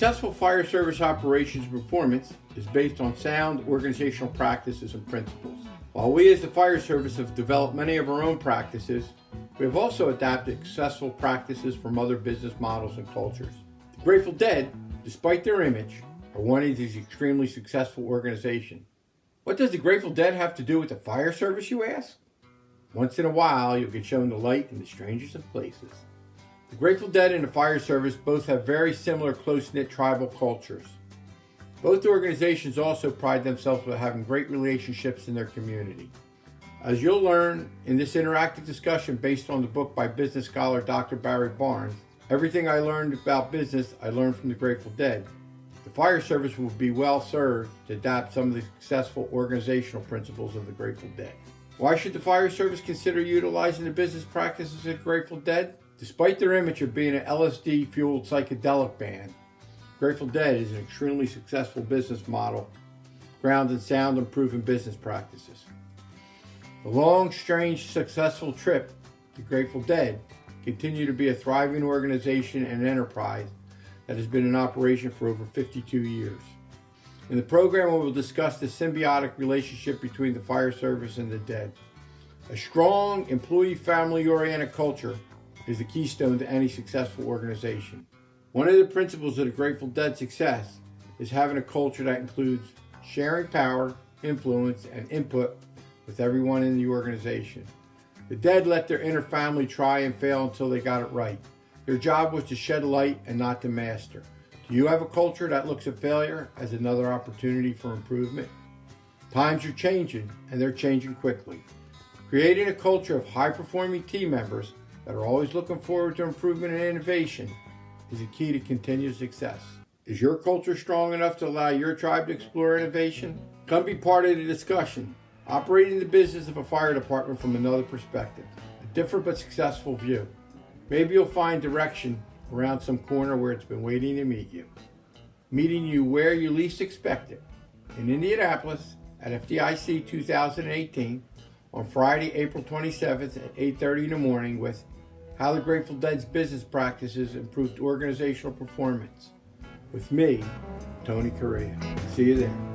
Successful fire service operations performance is based on sound organizational practices and principles. While we as the fire service have developed many of our own practices, we have also adapted successful practices from other business models and cultures. The Grateful Dead, despite their image, are one of these extremely successful organizations. What does the Grateful Dead have to do with the fire service, you ask? Once in a while, you'll get shown the light in the strangest of places. The Grateful Dead and the fire service both have very similar close-knit tribal cultures. Both organizations also pride themselves on having great relationships in their community. As you'll learn in this interactive discussion based on the book by business scholar Dr. Barry Barnes, everything I learned about business I learned from the Grateful Dead. The fire service will be well served to adapt some of the successful organizational principles of the Grateful Dead. Why should the fire service consider utilizing the business practices of the Grateful Dead? Despite their image of being an LSD-fueled psychedelic band, Grateful Dead is an extremely successful business model grounded in sound and proven business practices. The long, strange, successful trip to Grateful Dead continue to be a thriving organization and enterprise that has been in operation for over 52 years. In the program, we will discuss the symbiotic relationship between the fire service and the Dead. A strong, employee, family-oriented culture is the keystone to any successful organization. One of the principles of the Grateful Dead success is having a culture that includes sharing power, influence, and input with everyone in the organization. The Dead let their inner family try and fail until they got it right. Their job was to shed light and not to master. Do you have a culture that looks at failure as another opportunity for improvement? Times are changing, and they're changing quickly. Creating a culture of high-performing team members that are always looking forward to improvement and innovation is a key to continued success. Is your culture strong enough to allow your tribe to explore innovation? Come be part of the discussion, operating the business of a fire department from another perspective, a different but successful view. Maybe you'll find direction around some corner where it's been waiting to meet you, meeting you where you least expect it, in Indianapolis at FDIC 2018 on Friday, April 27th at 8:30 in the morning with How the Grateful Dead's Business Practices Improved Organizational Performance with me, Tony Correia. See you there.